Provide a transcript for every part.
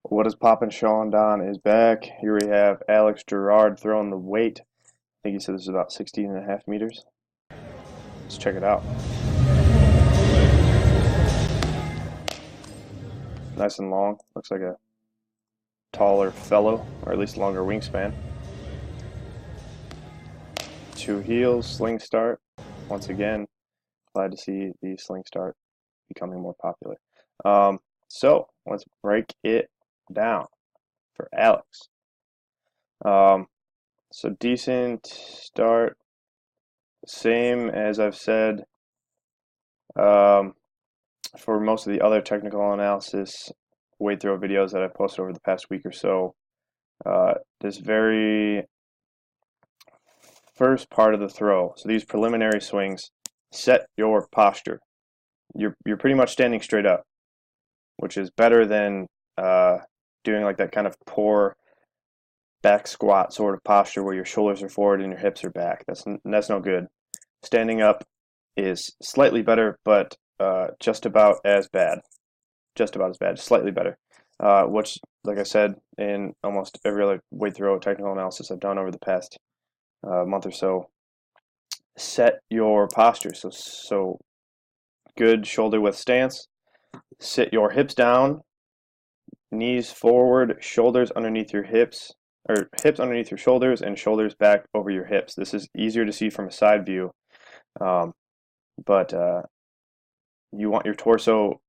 What is poppin'? Sean Don is back. Here we have Alex Girard throwing the weight. I think he said this is about 16.5 meters. Let's check it out. Nice and long. Looks like a taller fellow, or at least longer wingspan. Two heels, sling start. Once again, glad to see the sling start becoming more popular. So let's break it down for Alex. So decent start. Same as I've said for most of the other technical analysis weight throw videos that I've posted over the past week or so. This very first part of the throw, so these preliminary swings, set your posture. You're pretty much standing straight up, which is better than doing like that kind of poor back squat sort of posture where your shoulders are forward and your hips are back. That's no good. Standing up is slightly better, but just about as bad. Just about as bad, slightly better. Which, like I said, in almost every other weight throw technical analysis I've done over the past month or so, set your posture. So good shoulder width stance. Sit your hips down, knees forward, shoulders underneath your hips, or hips underneath your shoulders and shoulders back over your hips. This is easier to see from a side view, but you want your torso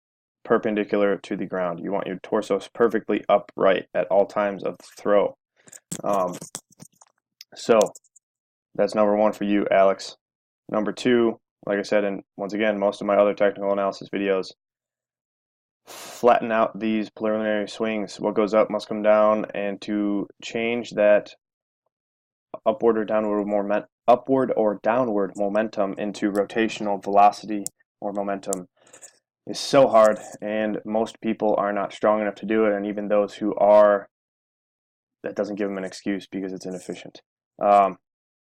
perpendicular to the ground. You want your torso perfectly upright at all times of the throw. So that's number one for you, Alex. Number two, like I said, and once again, most of my other technical analysis videos, flatten out these preliminary swings. What goes up must come down, and to change that upward or downward momentum into rotational velocity or momentum is so hard, and most people are not strong enough to do it, and even those who are, that doesn't give them an excuse because it's inefficient.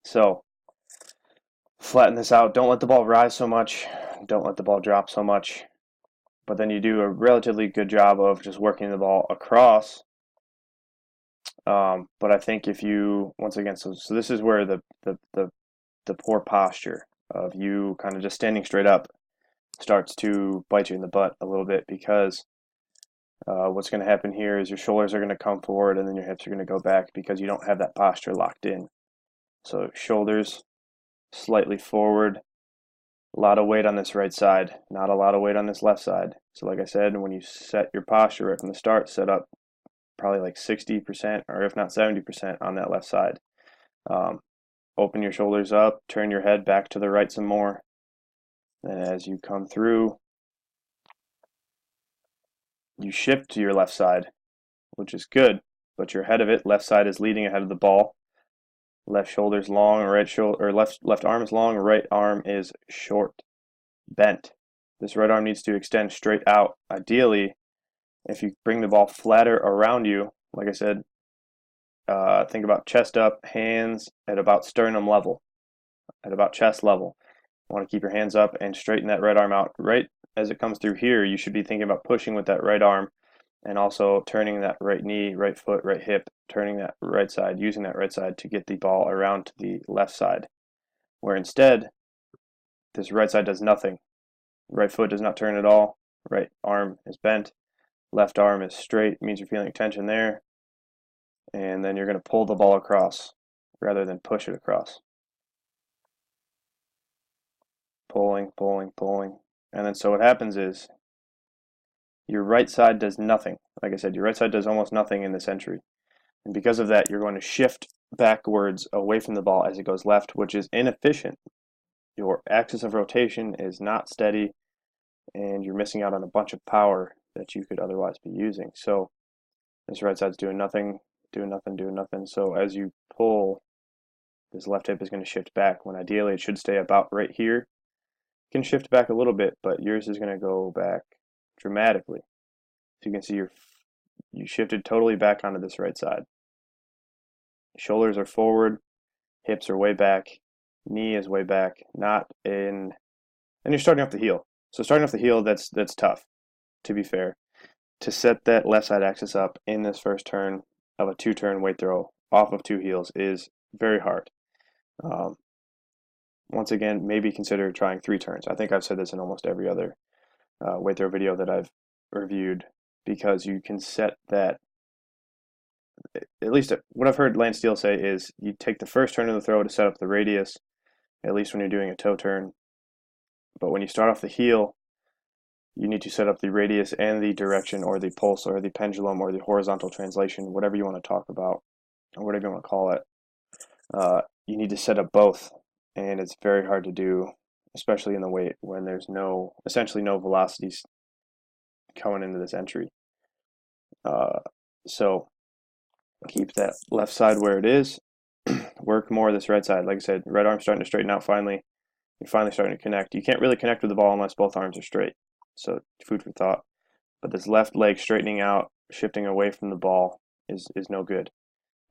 So flatten this out. Don't let the ball rise so much. Don't let the ball drop so much. But then you do a relatively good job of just working the ball across. But I think if you, once again, so this is where the poor posture of you kind of just standing straight up starts to bite you in the butt a little bit, because what's going to happen here is your shoulders are going to come forward and then your hips are going to go back because you don't have that posture locked in. So shoulders slightly forward, a lot of weight on this right side, not a lot of weight on this left side. So like I said, when you set your posture right from the start, set up probably like 60% or if not 70% on that left side. Open your shoulders up, turn your head back to the right some more. And as you come through, you shift to your left side, which is good, but you're ahead of it. Left side is leading ahead of the ball. Left shoulder's long, right shoulder, or left arm is long, right arm is short, bent. This right arm needs to extend straight out. Ideally, if you bring the ball flatter around you, like I said, think about chest up, hands at about sternum level, at about chest level. You want to keep your hands up and straighten that right arm out. Right as it comes through here, you should be thinking about pushing with that right arm and also turning that right knee, right foot, right hip, turning that right side, using that right side to get the ball around to the left side. Where instead, this right side does nothing. Right foot does not turn at all. Right arm is bent. Left arm is straight, means you're feeling tension there. And then you're going to pull the ball across rather than push it across. Pulling, pulling, pulling. And then so what happens is your right side does nothing. Like I said, your right side does almost nothing in this entry. And because of that, you're going to shift backwards away from the ball as it goes left, which is inefficient. Your axis of rotation is not steady, and you're missing out on a bunch of power that you could otherwise be using. So this right side's doing nothing, doing nothing, doing nothing. So as you pull, this left hip is going to shift back, when ideally it should stay about right here. It can shift back a little bit, but yours is going to go back dramatically. So you can see you shifted totally back onto this right side. Shoulders are forward, hips are way back, knee is way back, not in, and you're starting off the heel. So starting off the heel, that's tough, to be fair. to set that left side axis up in this first turn of a 2-turn weight throw off of 2 heels is very hard. Once again, maybe consider trying 3 turns. I think I've said this in almost every other weight throw video that I've reviewed, because you can set that, at least what I've heard Lance Steele say is you take the first turn of the throw to set up the radius, at least when you're doing a toe turn. But when you start off the heel, you need to set up the radius and the direction, or the pulse, or the pendulum, or the horizontal translation, whatever you want to talk about, or whatever you want to call it. You need to set up both, and it's very hard to do, especially in the weight when there's essentially no velocities coming into this entry. So keep that left side where it is. Work more this right side. Like I said, right arm's starting to straighten out finally. You're finally starting to connect. You can't really connect with the ball unless both arms are straight. So food for thought. But this left leg straightening out, shifting away from the ball is no good.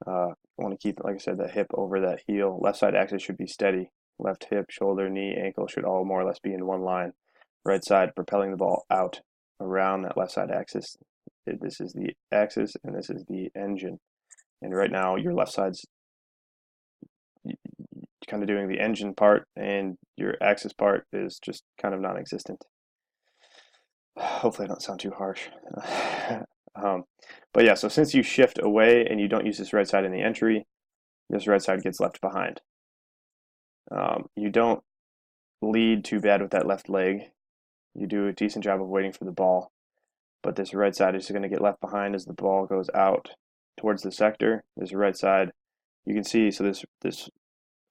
I want to keep, like I said, that hip over that heel. Left side axis should be steady. Left hip, shoulder, knee, ankle should all more or less be in one line. Right side propelling the ball out around that left side axis. This is the axis and this is the engine. And right now your left side's kind of doing the engine part, and your axis part is just kind of non-existent. Hopefully I don't sound too harsh. But yeah, so since you shift away and you don't use this right side in the entry, this right side gets left behind. You don't lead too bad with that left leg. You do a decent job of waiting for the ball, but this right side is going to get left behind as the ball goes out towards the sector. This right side, you can see, so this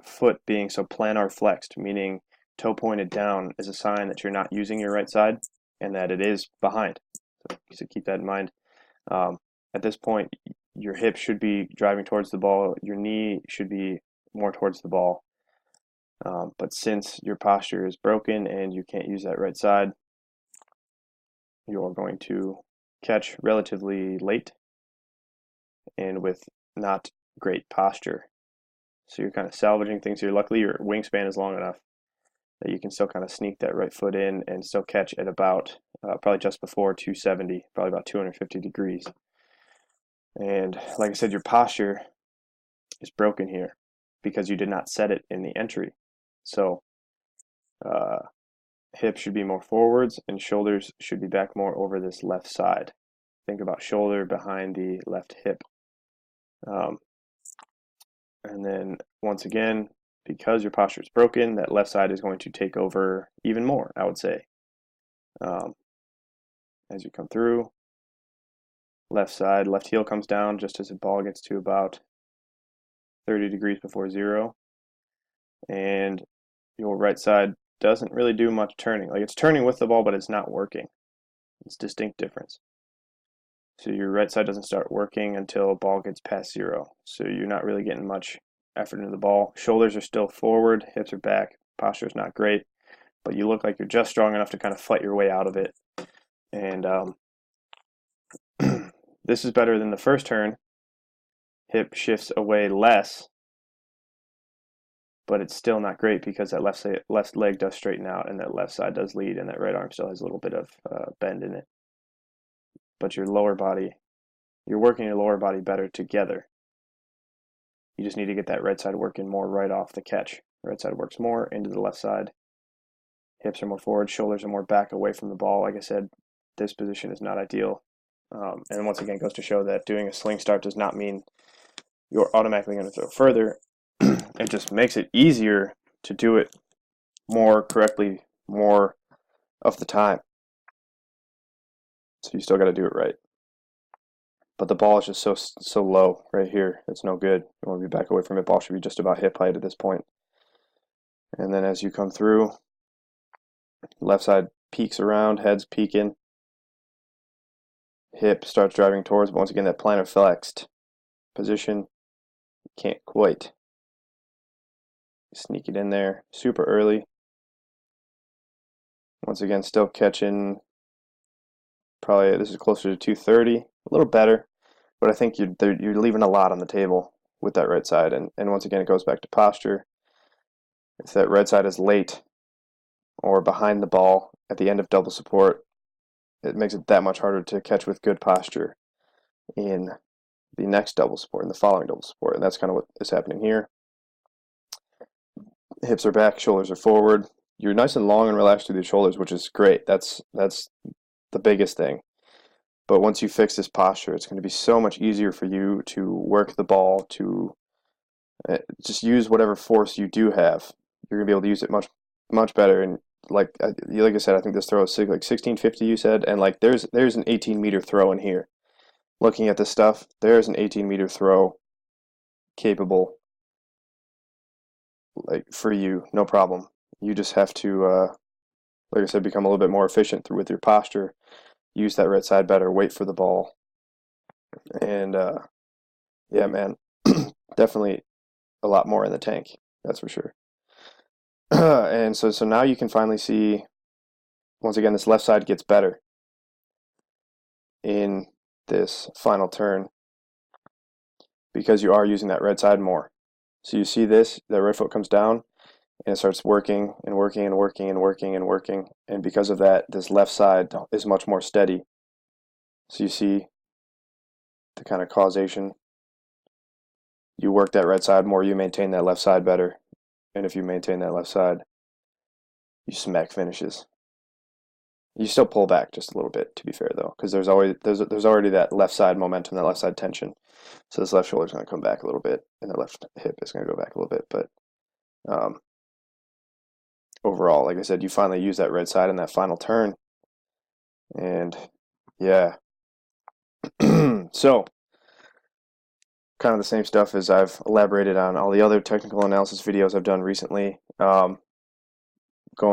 foot being so planar flexed, meaning toe pointed down, is a sign that you're not using your right side and that it is behind. So keep that in mind. At this point, your hip should be driving towards the ball. Your knee should be more towards the ball. But since your posture is broken and you can't use that right side, you're going to catch relatively late and with not great posture. So you're kind of salvaging things here. Luckily, your wingspan is long enough that you can still kind of sneak that right foot in and still catch at about probably just before 270, probably about 250 degrees. And like I said, your posture is broken here because you did not set it in the entry. So hips should be more forwards and shoulders should be back more over this left side. Think about shoulder behind the left hip. And then once again, because your posture is broken, that left side is going to take over even more, I would say. As you come through, left side, left heel comes down just as the ball gets to about 30 degrees before zero. And your right side doesn't really do much turning. Like, it's turning with the ball, but it's not working. It's a distinct difference. So your right side doesn't start working until ball gets past zero. So you're not really getting much effort into the ball. Shoulders are still forward, hips are back, posture is not great, but you look like you're just strong enough to kind of fight your way out of it. And this is better than the first turn. Hip shifts away less, but it's still not great because that left leg does straighten out and that left side does lead and that right arm still has a little bit of bend in it. But your lower body, you're working your lower body better together. You just need to get that right side working more right off the catch. Right side works more into the left side. Hips are more forward, shoulders are more back away from the ball. Like I said, this position is not ideal. And once again, it goes to show that doing a sling start does not mean you're automatically going to throw further. It just makes it easier to do it more correctly, more of the time. So you still got to do it right. But the ball is just so low right here. It's no good. You want to be back away from it. Ball should be just about hip height at this point. And then as you come through, left side peeks around, head's peeking. Hip starts driving towards, but once again, that plantar flexed position, can't quite sneak it in there super early. Once again, still catching, probably this is closer to 230, a little better, but I think you're leaving a lot on the table with that right side. And once again, it goes back to posture. If that right side is late or behind the ball at the end of double support, it makes it that much harder to catch with good posture in the next double support, in the following double support. And that's kind of what is happening here. Hips are back, shoulders are forward. You're nice and long and relaxed through the shoulders, which is great. That's the biggest thing. But once you fix this posture, it's going to be so much easier for you to work the ball, to just use whatever force you do have. You're going to be able to use it much better. And like I said, I think this throw is like 1650, you said, and like there's an 18-meter throw in here. Looking at this stuff, there's an 18-meter throw capable, like, for you, no problem. You just have to, like I said, become a little bit more efficient with your posture, use that right side better, wait for the ball, and yeah, man, definitely a lot more in the tank, that's for sure. And so now you can finally see, once again, this left side gets better in this final turn because you are using that right side more. So you see this, the right foot comes down and it starts working and working and working and working and working, and because of that, this left side is much more steady. So you see the kind of causation. You work that right side more, you maintain that left side better, and if you maintain that left side, you smack finishes. You still pull back just a little bit, to be fair, though, because there's already that left side momentum, that left side tension. So this left shoulder is going to come back a little bit, and the left hip is going to go back a little bit. But overall, like I said, you finally use that right side in that final turn, and yeah. So kind of the same stuff as I've elaborated on all the other technical analysis videos I've done recently. Going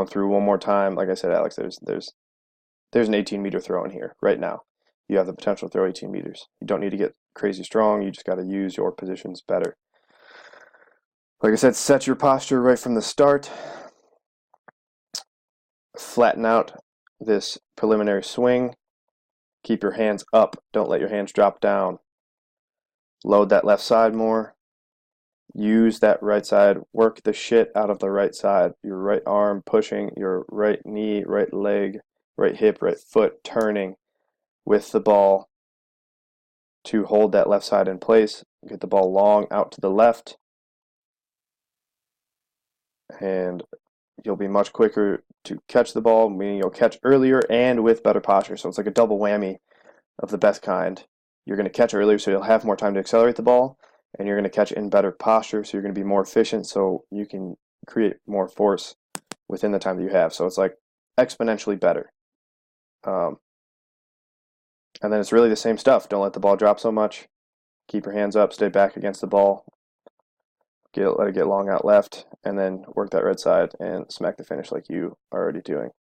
through one more time, like I said, Alex, there's an 18-meter throw in here right now. You have the potential to throw 18 meters. You don't need to get crazy strong. You just got to use your positions better. Like I said, set your posture right from the start. Flatten out this preliminary swing. Keep your hands up. Don't let your hands drop down. Load that left side more. Use that right side. Work the shit out of the right side. Your right arm pushing, your right knee, right leg, right hip, right foot turning with the ball to hold that left side in place. Get the ball long out to the left, and you'll be much quicker to catch the ball, meaning you'll catch earlier and with better posture. So it's like a double whammy of the best kind. You're going to catch earlier, so you'll have more time to accelerate the ball, and you're going to catch in better posture, so you're going to be more efficient, so you can create more force within the time that you have. So it's like exponentially better. And then it's really the same stuff. Don't let the ball drop so much. Keep your hands up, stay back against the ball. Let it get long out left, and then work that right side and smack the finish like you are already doing.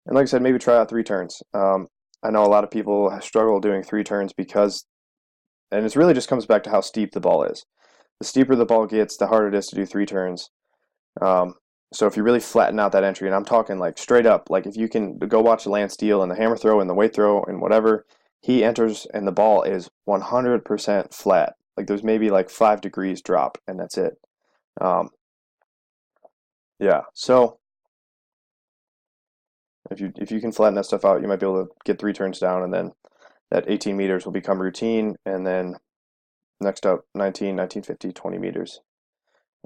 And like I said, maybe try out 3 turns. I know a lot of people struggle doing 3 turns because, and it really just comes back to how steep the ball is. The steeper the ball gets, the harder it is to do 3 turns. So if you really flatten out that entry, and I'm talking like straight up, like if you can go watch Lance Steele and the hammer throw and the weight throw and whatever, he enters and the ball is 100% flat. Like there's maybe like 5 degrees drop, and that's it. Yeah, so if you can flatten that stuff out, you might be able to get 3 turns down, and then that 18 meters will become routine, and then next up 19, 1950, 20 meters.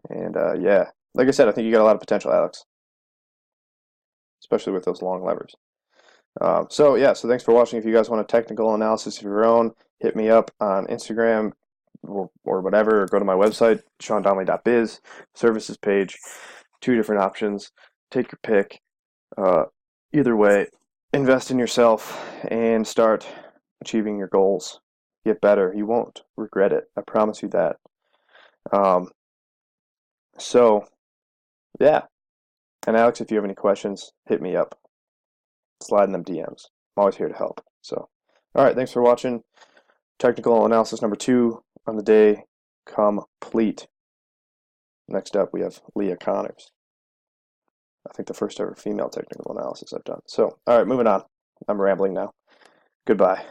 And yeah, like I said, I think you got a lot of potential, Alex, especially with those long levers. So yeah, so thanks for watching. If you guys want a technical analysis of your own, hit me up on Instagram or whatever, or go to my website, SeanDonnelly.biz, services page, 2 different options. Take your pick. Either way, invest in yourself and start achieving your goals. Get better. You won't regret it. I promise you that. So yeah. And Alex, if you have any questions, hit me up. Slide in them DMs. I'm always here to help. So, all right, thanks for watching. Technical analysis number 2 on the day complete. Next up, we have Leah Connors. I think the first ever female technical analysis I've done. So, all right, moving on. I'm rambling now. Goodbye.